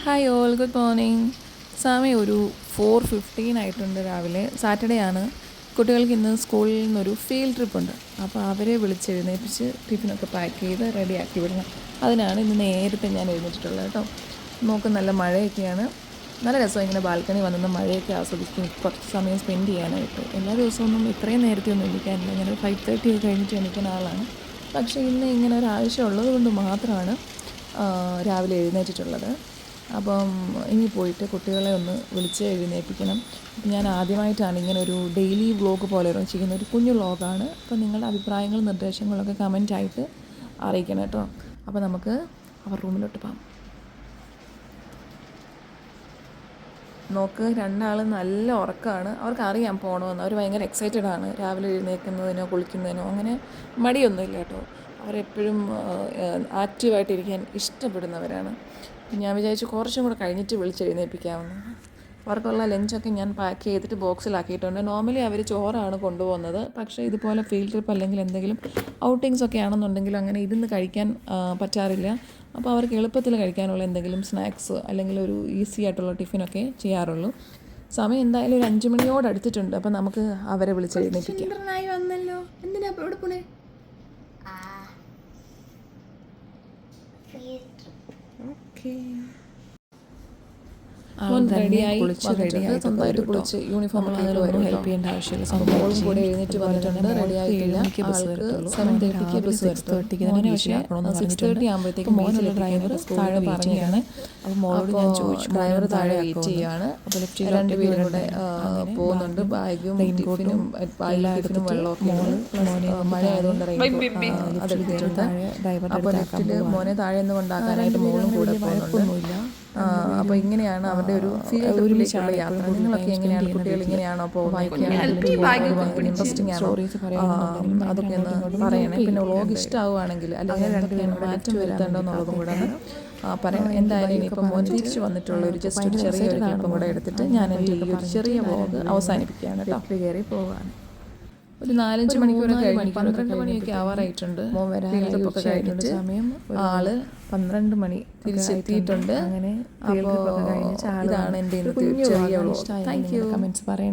Hi all, good morning. സമയം ഒരു 4:15 ആയിട്ടുണ്ട്. രാവിലെ സാറ്റർഡേ ആണ്. കുട്ടികൾക്ക് ഇന്ന് സ്കൂളിൽ നിന്നൊരു ഫീൽഡ് ട്രിപ്പുണ്ട്. അപ്പോൾ അവരെ വിളിച്ചെഴുന്നേൽപ്പിച്ച് ടിഫിനൊക്കെ പാക്ക് ചെയ്ത് റെഡിയാക്കി വിടണം. അതിനാണ് ഇന്ന് നേരത്തെ ഞാൻ എഴുന്നേറ്റിട്ടുള്ളത് കേട്ടോ. നോക്ക്, നല്ല മഴയൊക്കെയാണ്. നല്ല രസമാണ് ഇങ്ങനെ ബാൽക്കണി വന്ന് മഴയൊക്കെ ആസ്വദിക്കും കുറച്ച് സമയം സ്പെൻഡ് ചെയ്യാനായിട്ട്. എല്ലാ ദിവസമൊന്നും ഇത്രയും നേരത്തെ ഒന്നും എണീക്കാനില്ല. ഇങ്ങനെ 5:30 ഒക്കെ കഴിഞ്ഞിട്ട് എണീക്കുന്ന ആളാണ്. പക്ഷേ ഇന്ന് ഇങ്ങനെ ഒരു ആവശ്യം ഉള്ളത് കൊണ്ട് മാത്രമാണ് രാവിലെ എഴുന്നേറ്റിട്ടുള്ളത്. അപ്പം ഇനി പോയിട്ട് കുട്ടികളെ ഒന്ന് വിളിച്ച് എഴുന്നേൽപ്പിക്കണം. ഞാൻ ആദ്യമായിട്ടാണ് ഇങ്ങനെ ഒരു ഡെയിലി വ്ളോഗ് പോലെ ചെയ്യുന്ന ഒരു കുഞ്ഞു വ്ളോഗാണ്. അപ്പോൾ നിങ്ങളുടെ അഭിപ്രായങ്ങളും നിർദ്ദേശങ്ങളൊക്കെ കമൻറ്റായിട്ട് അറിയിക്കണം കേട്ടോ. അപ്പോൾ നമുക്ക് അവർ റൂമിലോട്ട് പോകാം. നോക്ക്, രണ്ടാളും നല്ല ഉറക്കമാണ്. അവർക്കറിയാം പോകണമെന്ന്. അവർ ഭയങ്കര എക്സൈറ്റഡ് ആണ്. രാവിലെ എഴുന്നേൽക്കുന്നതിനോ കുളിക്കുന്നതിനോ അങ്ങനെ മടിയൊന്നുമില്ല കേട്ടോ. അവരെപ്പോഴും ആക്റ്റീവായിട്ടിരിക്കാൻ ഇഷ്ടപ്പെടുന്നവരാണ്. ഞാൻ വിചാരിച്ചു കുറച്ചും കൂടെ കഴിഞ്ഞിട്ട് വിളിച്ചെഴുന്നേൽപ്പിക്കാമെന്ന്. അവർക്കുള്ള ലഞ്ചൊക്കെ ഞാൻ പാക്ക് ചെയ്തിട്ട് ബോക്സിലാക്കിയിട്ടുണ്ട്. നോർമലി അവർ ചോറാണ് കൊണ്ടുപോകുന്നത്. പക്ഷേ ഇതുപോലെ ഫീൽഡ് ട്രിപ്പ് അല്ലെങ്കിൽ എന്തെങ്കിലും ഔട്ടിങ്സ് ഒക്കെ ആണെന്നുണ്ടെങ്കിൽ അങ്ങനെ ഇരുന്ന് കഴിക്കാൻ പറ്റാറില്ല. അപ്പോൾ അവർക്ക് എളുപ്പത്തിൽ കഴിക്കാനുള്ള എന്തെങ്കിലും സ്നാക്സ് അല്ലെങ്കിൽ ഒരു ഈസി ആയിട്ടുള്ള ടിഫിനൊക്കെ ചെയ്യാറുള്ളൂ. സമയം എന്തായാലും ഒരു 5 മണിയോട് അടുത്തിട്ടുണ്ട്. അപ്പോൾ നമുക്ക് അവരെ വിളിച്ചെഴുന്നേൽപ്പിക്കാം. വന്നല്ലോ, എന്തിനാ ഇവിടെ പോണേ? റെഡിയായി സ്വന്തമായിട്ട് കുളിച്ച് യൂണിഫോം ഹെൽപ്പ് ചെയ്യേണ്ട ആവശ്യമില്ല. സംഭവം കൂടെ എഴുന്നേറ്റ് വന്നിട്ടുണ്ട്. റെഡിയായിട്ടില്ല. 7:30 ബസ് വരത്തും. പക്ഷേ 6:30 ആകുമ്പോഴത്തേക്കും മോനുള്ള ഡ്രൈവർ താഴെ പറഞ്ഞാണ്. അപ്പോൾ മോളോട് ഞാൻ ചോദിച്ചു, ഡ്രൈവർ താഴെ വെയിറ്റ് ചെയ്യാണ്. അപ്പോൾ രണ്ടുപേരും കൂടെ പോകുന്നുണ്ട്. ബാഗും ടിഫിനും വെള്ളമൊക്കെ മഴ ആയതുകൊണ്ട് അതെടുത്തിട്ടുണ്ട്. അപ്പോൾ ലിഫ്റ്റിൽ മോനെ താഴെ നിന്ന് കൊണ്ടാക്കാനായിട്ട് മോളും കൂടെ പോകുന്നുണ്ട്. അപ്പോൾ ഇങ്ങനെയാണ് അവരുടെ ഒരു ഫീൽഡിലേക്കുള്ള യാത്ര. നിങ്ങളൊക്കെ എങ്ങനെയാണ്? കുട്ടികൾ ഇങ്ങനെയാണോ പോകുന്നത്? ഇൻട്രസ്റ്റിംഗ് ആണോ? അതൊക്കെ ഒന്ന് പറയണേ. പിന്നെ വ്ളോഗ് ഇഷ്ടമാവുകയാണെങ്കിൽ അല്ലെങ്കിൽ എന്തൊക്കെയാണ് മാറ്റം വരുത്തേണ്ടോ എന്നുള്ളതും കൂടെ പറയണം. എന്തായാലും ഇനിയിപ്പോൾ മോൻ തിരിച്ച് വന്നിട്ടുള്ള ഒരു ജസ്റ്റ് ഒരു ചെറിയൊരു ക്ലിപ്പും കൂടെ എടുത്തിട്ട് ഞാൻ എൻ്റെ ഈ ഒരു ചെറിയ വ്ളോഗ് അവസാനിപ്പിക്കുകയാണ് കേട്ടോ. കയറി പോകാൻ ഒരു 4-5 മണിക്കൂറൊക്കെ 12 മണിയൊക്കെ ആവാറായിട്ടുണ്ട്. മോൻ വരാനൊക്കെ കഴിഞ്ഞിട്ട് സമയം ആള് 12 മണി തിരിച്ചെത്തിയിട്ടുണ്ട്. അങ്ങനെ അപ്പോൾ ഇതാണ് എൻ്റെ ഇന്നത്തെ ചെറിയ വ്ളോഗ്. Thank you. കമൻറ്റ്സ് പറയണം.